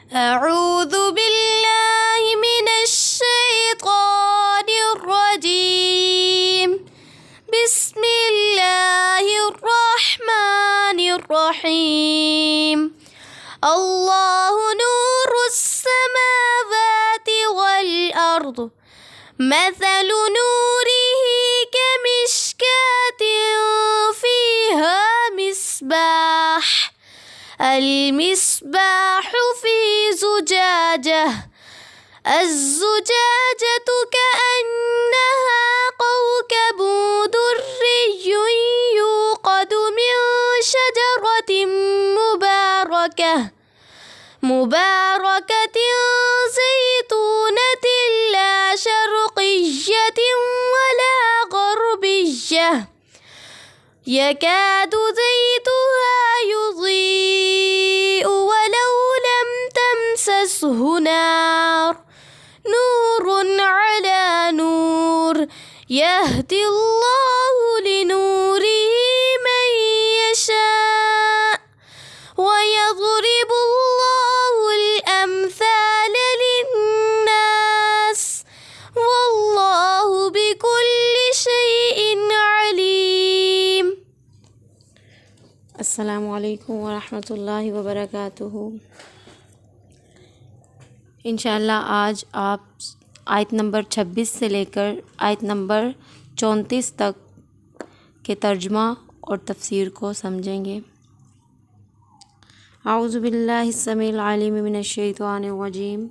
أعوذ بالله من الشيطان الرجيم بسم الله الرحمن الرحيم الله نور السماوات والأرض مثل نوره كمشكاة فيها مصباح المصباح في زجاجة الزجاجة كأنها كوكب دري يوقد من شجرة مباركة زيتونة لا شرقية ولا غربية يكاد زيتها يضيء ولو لم تمسسه نار نور على نور يهدي الله لنوره من يشاء ويضرب الله الأمثال للناس والله بكل شيء عليم. السلام علیکم ورحمۃ اللہ وبرکاتہ۔ انشاءاللہ آج آپ آیت نمبر 26 سے لے کر آیت نمبر 34 تک کے ترجمہ اور تفسیر کو سمجھیں گے۔ اعوذ باللہ السمیع العلیم من الشیطان الرجیم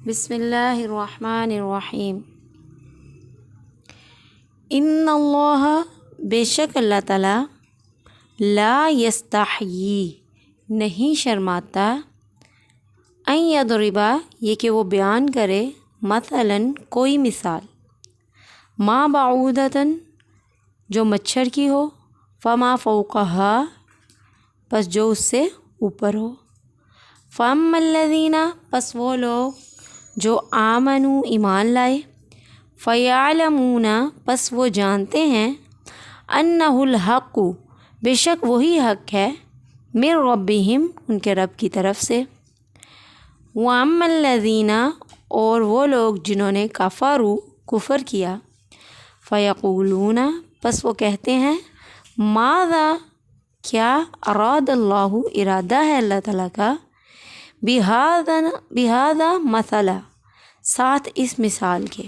بسم اللہ الرحمن الرحیم۔ ان اللہ، بے شک اللہ تعالیٰ، لا یستحیی، نہیں شرماتا، ان یضربا، یہ کہ وہ بیان کرے، مثلاً کوئی مثال، ما بعودتاً، جو مچھر کی ہو، فما فوقہا، پس جو اس سے اوپر ہو، فاما الذین، پس وہ لوگ جو آمنوا، ایمان لائے، فیعلمون، پس وہ جانتے ہیں، انہ الحق، بے شک وہی حق ہے، من ربہم، ان کے رب کی طرف سے، واما الذین، اور وہ لوگ جنہوں نے کفروا، کفر کیا، فیقولون، پس وہ کہتے ہیں، ماذا، کیا، اراد اللہ، ارادہ ہے اللہ تعالیٰ کا، بہذا مثلا، ساتھ اس مثال کے،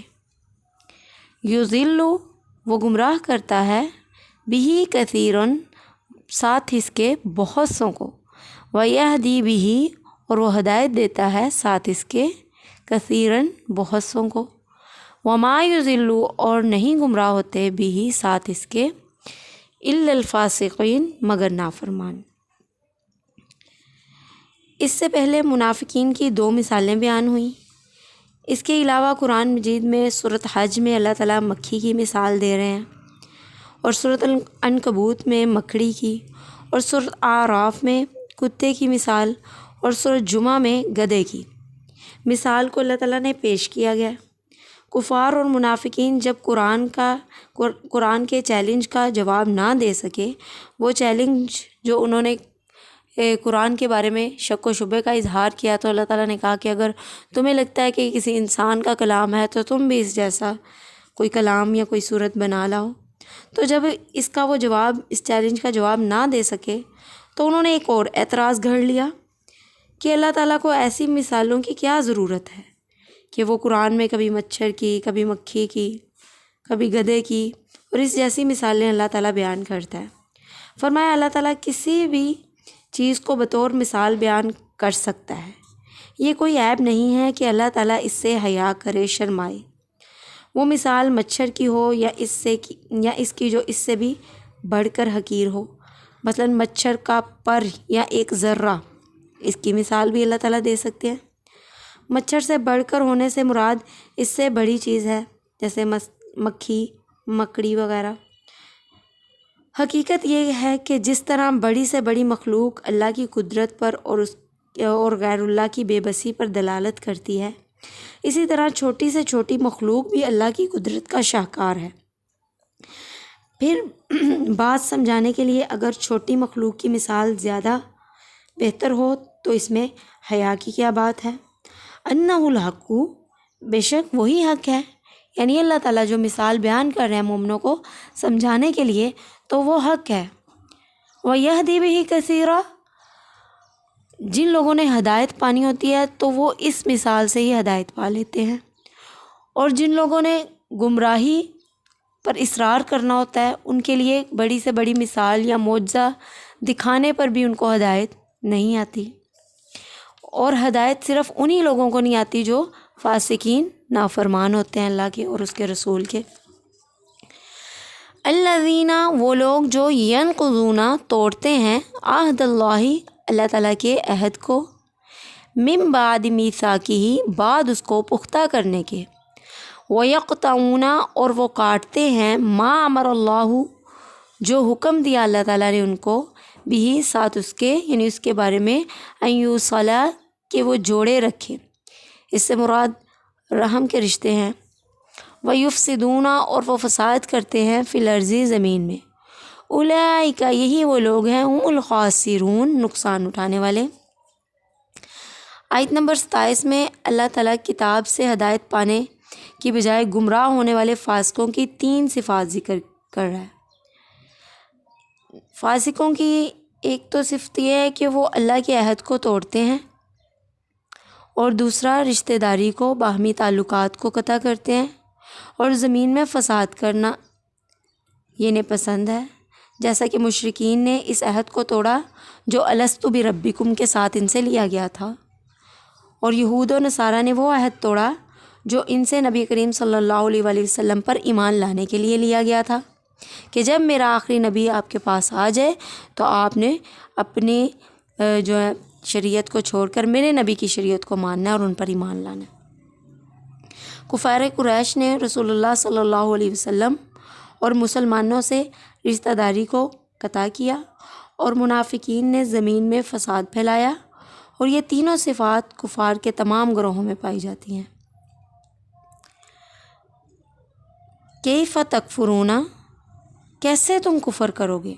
یضل، وہ گمراہ کرتا ہے، بہ کثیرن، ساتھ اس کے بہت سوں کو، ویہدی بہ، اور وہ ہدایت دیتا ہے ساتھ اس کے، کثیرن، بہت سوں کو، وما یضل، اور نہیں گمراہ ہوتے، بہ، ساتھ اس کے، الا الفاسقین، مگر نافرمان۔ اس سے پہلے منافقین کی 2 مثالیں بیان ہوئیں۔ اس کے علاوہ قرآن مجید میں سورۃ حج میں اللہ تعالیٰ مکھی کی مثال دے رہے ہیں، اور سورۃ العنکبوت میں مکڑی کی، اور سورۃ اعراف میں کتے کی مثال، اور سورۃ جمعہ میں گدھے کی مثال کو اللہ تعالیٰ نے پیش کیا گیا۔ کفار اور منافقین جب قرآن کے چیلنج کا جواب نہ دے سکے، وہ چیلنج جو انہوں نے قرآن کے بارے میں شک و شبہ کا اظہار کیا، تو اللہ تعالیٰ نے کہا کہ اگر تمہیں لگتا ہے کہ کسی انسان کا کلام ہے تو تم بھی اس جیسا کوئی کلام یا کوئی صورت بنا لاؤ۔ تو جب اس چیلنج کا جواب نہ دے سکے، تو انہوں نے ایک اور اعتراض گھڑ لیا کہ اللہ تعالیٰ کو ایسی مثالوں کی کیا ضرورت ہے کہ وہ قرآن میں کبھی مچھر کی، کبھی مکھی کی، کبھی گدھے کی، اور اس جیسی مثالیں اللہ تعالیٰ بیان کرتا ہے۔ فرمایا اللہ تعالیٰ کسی بھی چیز کو بطور مثال بیان کر سکتا ہے، یہ کوئی عیب نہیں ہے کہ اللہ تعالیٰ اس سے حیا کرے، شرمائے۔ وہ مثال مچھر کی ہو یا اس کی جو اس سے بھی بڑھ کر حقیر ہو، مثلاً مچھر کا پر یا ایک ذرہ، اس کی مثال بھی اللہ تعالیٰ دے سکتے ہیں۔ مچھر سے بڑھ کر ہونے سے مراد اس سے بڑی چیز ہے، جیسے مکھی، مکڑی وغیرہ۔ حقیقت یہ ہے کہ جس طرح بڑی سے بڑی مخلوق اللہ کی قدرت پر اور غیر اللہ کی بے بسی پر دلالت کرتی ہے، اسی طرح چھوٹی سے چھوٹی مخلوق بھی اللہ کی قدرت کا شاہکار ہے۔ پھر بات سمجھانے کے لیے اگر چھوٹی مخلوق کی مثال زیادہ بہتر ہو تو اس میں حیا کی کیا بات ہے؟ انہ الحق، بے شک وہی حق ہے، یعنی اللہ تعالیٰ جو مثال بیان کر رہے ہیں مومنوں کو سمجھانے کے لیے تو وہ حق ہے۔ وَيَهْدِي بِهِ كَثِيرًا، جن لوگوں نے ہدایت پانی ہوتی ہے تو وہ اس مثال سے ہی ہدایت پا لیتے ہیں، اور جن لوگوں نے گمراہی پر اصرار کرنا ہوتا ہے ان کے لیے بڑی سے بڑی مثال یا معجزہ دکھانے پر بھی ان کو ہدایت نہیں آتی، اور ہدایت صرف انہی لوگوں کو نہیں آتی جو فاسقین نافرمان ہوتے ہیں اللہ کے اور اس کے رسول کے۔ الذین، وہ لوگ جو ینقضون توڑتے ہیں عہد اللہ، اللہ تعالیٰ کے عہد کو، من بعد میثاقہ، بعد اس کو پختہ کرنے کے، ویقطعون، اور وہ کاٹتے ہیں ما امر اللہ، جو حکم دیا اللہ تعالیٰ نے ان کو، بھی ساتھ اس کے، یعنی اس کے بارے میں، ان یوصل، کہ وہ جوڑے رکھے، اس سے مراد رحم کے رشتے ہیں، ویفسدون، اور وہ فساد کرتے ہیں، فی الارض، زمین میں، اولئک، یہی وہ لوگ ہیں، ہم الخاسرون، نقصان اٹھانے والے۔ آیت نمبر 27 میں اللہ تعالیٰ کتاب سے ہدایت پانے کی بجائے گمراہ ہونے والے فاسقوں کی 3 صفات ذکر کر رہا ہے۔ فاسقوں کی ایک تو صفت یہ ہے کہ وہ اللہ کے عہد کو توڑتے ہیں، اور دوسرا رشتہ داری کو، باہمی تعلقات کو قطع کرتے ہیں، اور زمین میں فساد کرنا یہ انہیں پسند ہے، جیسا کہ مشرکین نے اس عہد کو توڑا جو الستو بربکم کے ساتھ ان سے لیا گیا تھا، اور یہود و نصارہ نے وہ عہد توڑا جو ان سے نبی کریم صلی اللہ علیہ وآلہ وسلم پر ایمان لانے کے لیے لیا گیا تھا، کہ جب میرا آخری نبی آپ کے پاس آ جائے تو آپ نے اپنی جو ہے شریعت کو چھوڑ کر میرے نبی کی شریعت کو ماننا ہے اور ان پر ایمان لانا ہے۔ کفار قریش نے رسول اللہ صلی اللہ علیہ وسلم اور مسلمانوں سے رشتہ داری کو قطع کیا، اور منافقین نے زمین میں فساد پھیلایا، اور یہ تینوں صفات کفار کے تمام گروہوں میں پائی جاتی ہیں۔ کیف تکفرون، کیسے تم کفر کرو گے،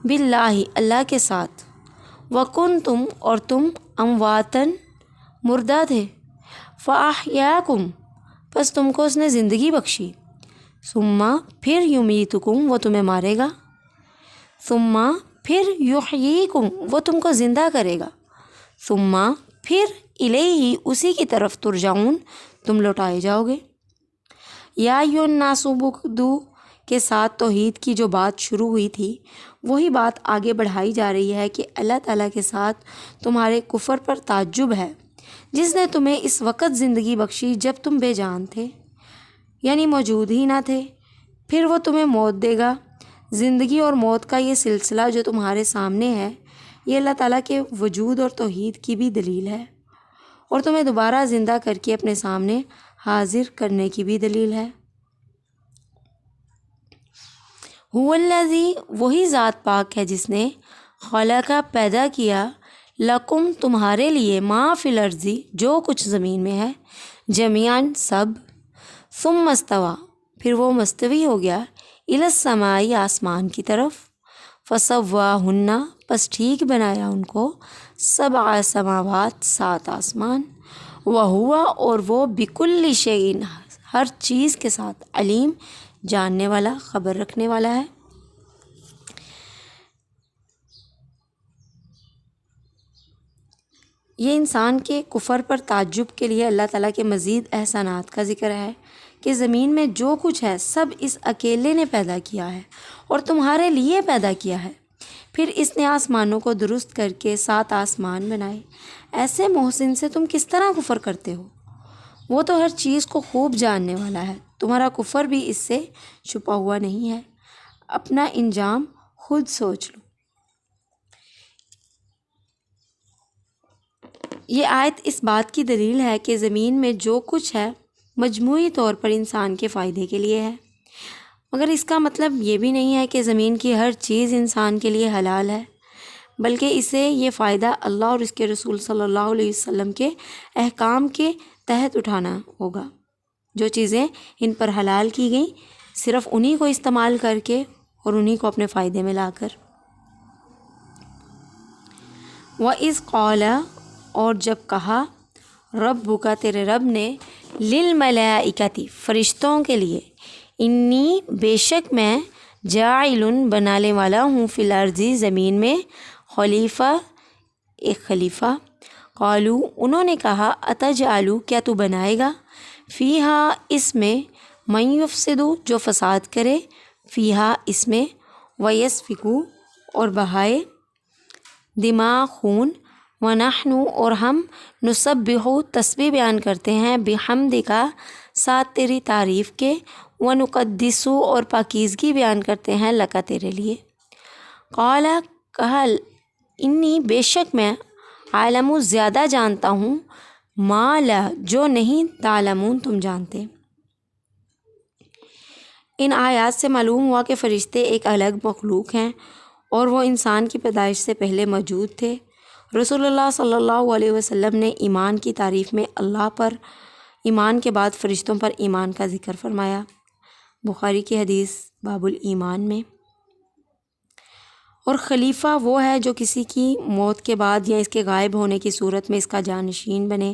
باللہ، اللہ کے ساتھ، وکنتم، اور تم، امواتن، مردہ تھے، فاحیاکم، پس تم کو اس نے زندگی بخشی، ثم، پھر، یمیتکم، وہ تمہیں مارے گا، ثم، پھر، یحییکم، وہ تم کو زندہ کرے گا، ثم، پھر، الیہ، اسی کی طرف، ترجعون، تم لوٹائے جاؤ گے۔ یا ایھا الناس اعبدوا کے ساتھ توحید کی جو بات شروع ہوئی تھی وہی بات آگے بڑھائی جا رہی ہے کہ اللہ تعالیٰ کے ساتھ تمہارے کفر پر تعجب ہے، جس نے تمہیں اس وقت زندگی بخشی جب تم بے جان تھے، یعنی موجود ہی نہ تھے، پھر وہ تمہیں موت دے گا۔ زندگی اور موت کا یہ سلسلہ جو تمہارے سامنے ہے یہ اللہ تعالیٰ کے وجود اور توحید کی بھی دلیل ہے، اور تمہیں دوبارہ زندہ کر کے اپنے سامنے حاضر کرنے کی بھی دلیل ہے۔ هو الذی، وہی ذات پاک ہے جس نے، خلق، پیدا کیا، لکم، تمہارے لیے، ما فی الارض، جو کچھ زمین میں ہے، جمیعاً، سب، ثم استوی، پھر وہ مستوی ہو گیا، الی السماء، آسمان کی طرف، فسواہن، پس ٹھیک بنایا ان کو، 7 سماوات، 7 آسمان، وہو، اور وہ، بکل شیء، ہر چیز کے ساتھ، علیم، جاننے والا، خبر رکھنے والا ہے۔ یہ انسان کے کفر پر تعجب کے لیے اللہ تعالیٰ کے مزید احسانات کا ذکر ہے کہ زمین میں جو کچھ ہے سب اس اکیلے نے پیدا کیا ہے اور تمہارے لیے پیدا کیا ہے۔ پھر اس نے آسمانوں کو درست کر کے 7 آسمان بنائے۔ ایسے محسن سے تم کس طرح کفر کرتے ہو؟ وہ تو ہر چیز کو خوب جاننے والا ہے، تمہارا کفر بھی اس سے چھپا ہوا نہیں ہے۔ اپنا انجام خود سوچ لو۔ یہ آیت اس بات کی دلیل ہے کہ زمین میں جو کچھ ہے مجموعی طور پر انسان کے فائدے کے لیے ہے، مگر اس کا مطلب یہ بھی نہیں ہے کہ زمین کی ہر چیز انسان کے لیے حلال ہے، بلکہ اسے یہ فائدہ اللہ اور اس کے رسول صلی اللہ علیہ وسلم کے احکام کے تحت اٹھانا ہوگا۔ جو چیزیں ان پر حلال کی گئیں صرف انہی کو استعمال کر کے اور انہی کو اپنے فائدے میں لا کر۔ وَإِذْ قَالَ اور جب کہا ربک تیرے رب نے للملائکتی فرشتوں کے لیے انی بے شک میں جاعل بنانے والا ہوں فی الارض زمین میں خلیفہ ایک خلیفہ قالو انہوں نے کہا اتجعلو کیا تو بنائے گا فیہا اس میں من یفسدو جو فساد کرے فیہا اس میں ویسفکو اور بہائے دماء خون ونحن اور ہم نسبح تسبیح بیان کرتے ہیں بحمدک ساتھ تیری تعریف کے ونقدس اور پاکیزگی بیان کرتے ہیں لکا تیرے لیے قال کہا انی بے شک میں عالم زیادہ جانتا ہوں ما لا جو نہیں تعلمون تم جانتے۔ ان آیات سے معلوم ہوا کہ فرشتے ایک الگ مخلوق ہیں اور وہ انسان کی پیدائش سے پہلے موجود تھے۔ رسول اللہ صلی اللہ علیہ وسلم نے ایمان کی تعریف میں اللہ پر ایمان کے بعد فرشتوں پر ایمان کا ذکر فرمایا، بخاری کی حدیث باب الایمان میں۔ اور خلیفہ وہ ہے جو کسی کی موت کے بعد یا اس کے غائب ہونے کی صورت میں اس کا جانشین بنے،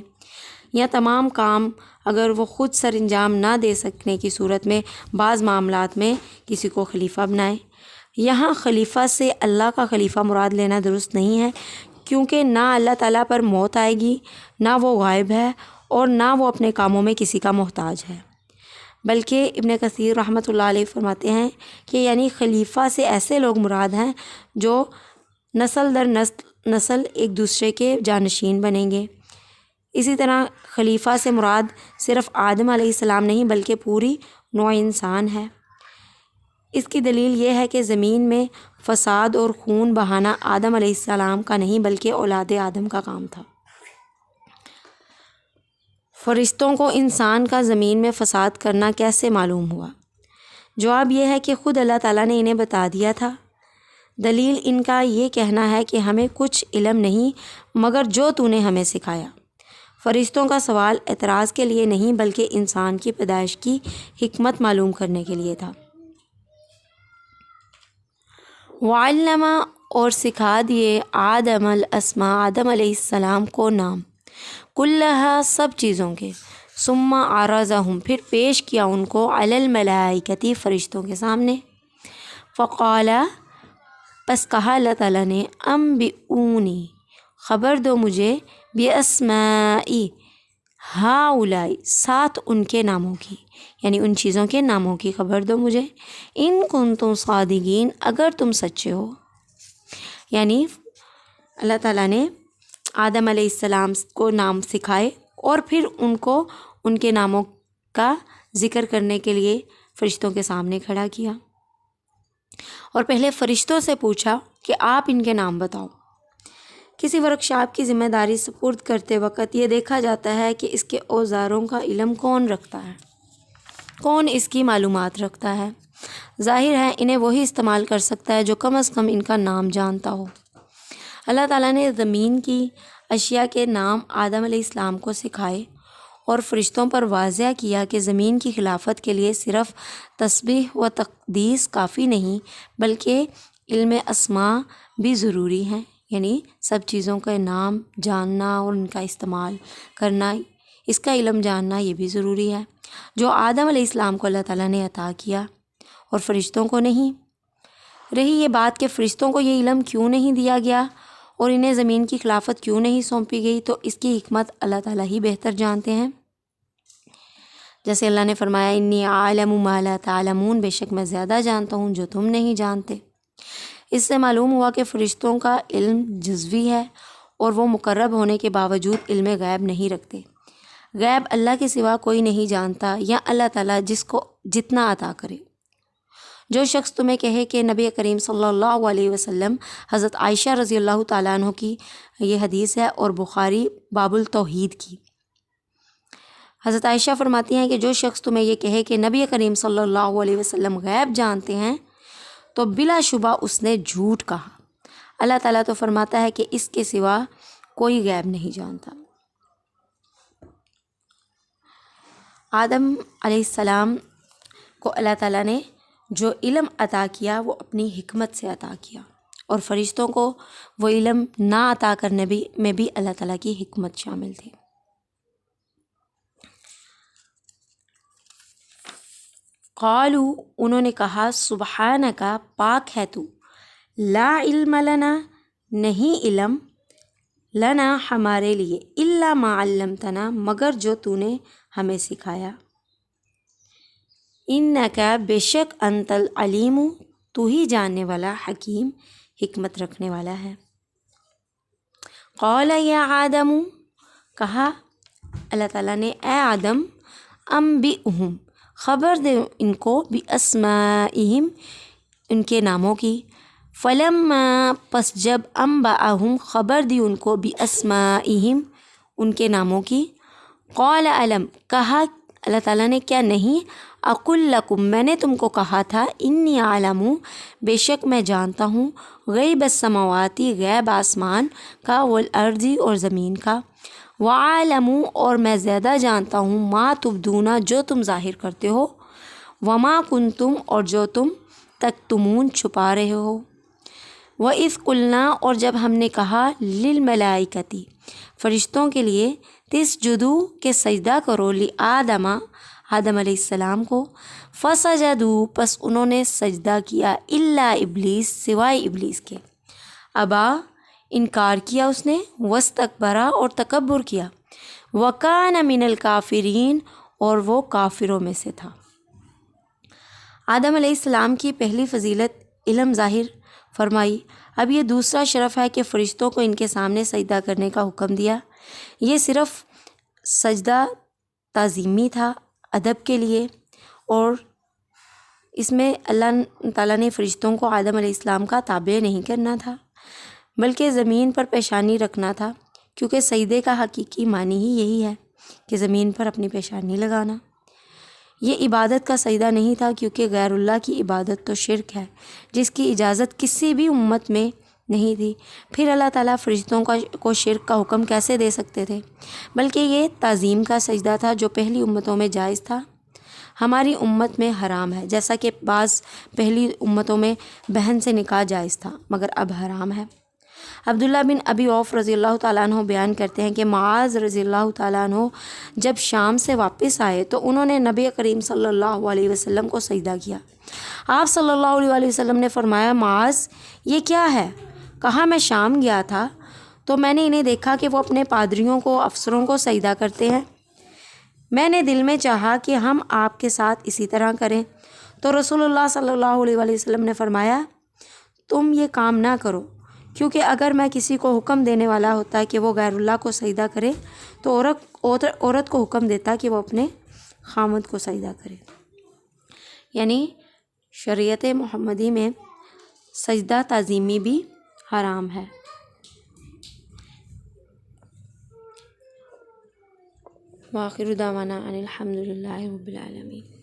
یا تمام کام اگر وہ خود سر انجام نہ دے سکنے کی صورت میں بعض معاملات میں کسی کو خلیفہ بنائے۔ یہاں خلیفہ سے اللہ کا خلیفہ مراد لینا درست نہیں ہے، کیونکہ نہ اللہ تعالیٰ پر موت آئے گی، نہ وہ غائب ہے اور نہ وہ اپنے کاموں میں کسی کا محتاج ہے، بلکہ ابن کثیر رحمۃ اللہ علیہ فرماتے ہیں کہ یعنی خلیفہ سے ایسے لوگ مراد ہیں جو نسل در نسل ایک دوسرے کے جانشین بنیں گے۔ اسی طرح خلیفہ سے مراد صرف آدم علیہ السلام نہیں بلکہ پوری نوع انسان ہے۔ اس کی دلیل یہ ہے کہ زمین میں فساد اور خون بہانا آدم علیہ السلام کا نہیں بلکہ اولاد آدم کا کام تھا۔ فرشتوں کو انسان کا زمین میں فساد کرنا کیسے معلوم ہوا؟ جواب یہ ہے کہ خود اللہ تعالیٰ نے انہیں بتا دیا تھا۔ دلیل ان کا یہ کہنا ہے کہ ہمیں کچھ علم نہیں مگر جو تو نے ہمیں سکھایا۔ فرشتوں کا سوال اعتراض کے لیے نہیں بلکہ انسان کی پیدائش کی حکمت معلوم کرنے کے لیے تھا۔ وعلم اور سکھا دیے آدم الاسماء آدم علیہ السلام کو نام کلہا سب چیزوں کے ثم عرضہم پھر پیش کیا ان کو علی الملائکتی فرشتوں کے سامنے فقال پس کہا اللہ تعالیٰ نے انبئونی خبر دو مجھے باسمائی ہاؤلائی ساتھ ان کے ناموں کی، یعنی ان چیزوں کے ناموں کی خبر دو مجھے، ان کنتم صادقین اگر تم سچے ہو۔ یعنی اللہ تعالیٰ نے آدم علیہ السلام کو نام سکھائے اور پھر ان کو ان کے ناموں کا ذکر کرنے کے لیے فرشتوں کے سامنے کھڑا کیا، اور پہلے فرشتوں سے پوچھا کہ آپ ان کے نام بتاؤ۔ کسی ورکشاپ کی ذمہ داری سپرد کرتے وقت یہ دیکھا جاتا ہے کہ اس کے اوزاروں کا علم کون رکھتا ہے، کون اس کی معلومات رکھتا ہے۔ ظاہر ہے انہیں وہی استعمال کر سکتا ہے جو کم از کم ان کا نام جانتا ہو۔ اللہ تعالیٰ نے زمین کی اشیاء کے نام آدم علیہ السلام کو سکھائے اور فرشتوں پر واضح کیا کہ زمین کی خلافت کے لیے صرف تسبیح و تقدیس کافی نہیں بلکہ علم اسماء بھی ضروری ہیں، یعنی سب چیزوں کے نام جاننا اور ان کا استعمال کرنا، اس کا علم جاننا یہ بھی ضروری ہے، جو آدم علیہ السلام کو اللہ تعالیٰ نے عطا کیا اور فرشتوں کو نہیں۔ رہی یہ بات کہ فرشتوں کو یہ علم کیوں نہیں دیا گیا اور انہیں زمین کی خلافت کیوں نہیں سونپی گئی، تو اس کی حکمت اللہ تعالیٰ ہی بہتر جانتے ہیں۔ جیسے اللہ نے فرمایا انی عالم ما لا تعلمون، بے شک میں زیادہ جانتا ہوں جو تم نہیں جانتے۔ اس سے معلوم ہوا کہ فرشتوں کا علم جزوی ہے اور وہ مقرب ہونے کے باوجود علم غیب نہیں رکھتے۔ غیب اللہ کے سوا کوئی نہیں جانتا، یا اللہ تعالیٰ جس کو جتنا عطا کرے۔ جو شخص تمہیں کہے کہ نبی کریم صلی اللہ علیہ وسلم، حضرت عائشہ رضی اللہ تعالیٰ عنہ کی یہ حدیث ہے اور بخاری باب التوحید کی، حضرت عائشہ فرماتی ہیں کہ جو شخص تمہیں یہ کہے کہ نبی کریم صلی اللہ علیہ وسلم غیب جانتے ہیں تو بلا شبہ اس نے جھوٹ کہا۔ اللہ تعالیٰ تو فرماتا ہے کہ اس کے سوا کوئی غیب نہیں جانتا۔ آدم علیہ السلام کو اللہ تعالیٰ نے جو علم عطا کیا وہ اپنی حکمت سے عطا کیا، اور فرشتوں کو وہ علم نہ عطا کرنے میں بھی اللہ تعالیٰ کی حکمت شامل تھی۔ قالو انہوں نے کہا سبحانک پاک ہے تو، لا علم لنا نہیں علم، لنا ہمارے لیے، الا ما علمتنا مگر جو تو نے ہمیں سکھایا، انکا بے شک انت العلیم تو ہی جاننے والا، حکیم حکمت رکھنے والا ہے۔ قال یا آدم کہا اللہ تعالیٰ نے اے آدم، انبئہم خبر دے ان کو باسمائہم ان کے ناموں کی، فلما پس جب انبأہم خبر دی ان کو باسمائہم ان کے ناموں کی، قال علم کہا اللہ تعالیٰ نے کیا نہیں، اقل لکم میں نے تم کو کہا تھا، انی عالم بے شک میں جانتا ہوں، غیب السماواتی غیب آسمان کا، والارضی اور زمین کا، وعالم اور میں زیادہ جانتا ہوں، ما تبدون جو تم ظاہر کرتے ہو، وما کنتم اور جو تم تکتمون چھپا رہے ہو، وَإِذْ قُلْنَا اور جب ہم نے کہا، لِلْمَلَائِكَةِ فرشتوں کے لیے، تسجدوا کہ سجدہ کرو، لِآدَمَ آدم علیہ السلام کو، فسجدوا پس انہوں نے سجدہ کیا، الا ابلیس سوائے ابلیس کے، ابا انکار کیا اس نے، واستکبرا اور تکبر کیا، وکان من الکافرین اور وہ کافروں میں سے تھا۔ آدم علیہ السلام کی پہلی فضیلت علم ظاہر فرمائی، اب یہ دوسرا شرف ہے کہ فرشتوں کو ان کے سامنے سجدہ کرنے کا حکم دیا۔ یہ صرف سجدہ تعظیمی تھا ادب کے لیے، اور اس میں اللہ تعالیٰ نے فرشتوں کو آدم علیہ السلام کا تابع نہیں کرنا تھا، بلکہ زمین پر پیشانی رکھنا تھا، کیونکہ سجدے کا حقیقی معنی ہی یہی ہے کہ زمین پر اپنی پیشانی لگانا۔ یہ عبادت کا سجدہ نہیں تھا، کیونکہ غیر اللہ کی عبادت تو شرک ہے جس کی اجازت کسی بھی امت میں نہیں تھی، پھر اللہ تعالیٰ فرشتوں کو شرک کا حکم کیسے دے سکتے تھے؟ بلکہ یہ تعظیم کا سجدہ تھا جو پہلی امتوں میں جائز تھا، ہماری امت میں حرام ہے، جیسا کہ بعض پہلی امتوں میں بہن سے نکاح جائز تھا مگر اب حرام ہے۔ عبداللہ بن ابی عوف رضی اللہ تعالیٰ عنہ بیان کرتے ہیں کہ معاذ رضی اللہ تعالیٰ عنہ جب شام سے واپس آئے تو انہوں نے نبی کریم صلی اللہ علیہ وسلم کو سجدہ کیا۔ آپ صلی اللہ علیہ وسلم نے فرمایا، معاذ یہ کیا ہے؟ کہا میں شام گیا تھا تو میں نے انہیں دیکھا کہ وہ اپنے پادریوں کو، افسروں کو سجدہ کرتے ہیں، میں نے دل میں چاہا کہ ہم آپ کے ساتھ اسی طرح کریں، تو رسول اللہ صلی اللہ علیہ وسلم نے فرمایا تم یہ کام نہ کرو، کیونکہ اگر میں کسی کو حکم دینے والا ہوتا کہ وہ غیر اللہ کو سجدہ کرے تو عورت کو حکم دیتا کہ وہ اپنے خامد کو سجدہ کرے۔ یعنی شریعت محمدی میں سجدہ تعظیمی بھی حرام ہے۔ وآخر دعوانا ان الحمد للہ رب العالمین۔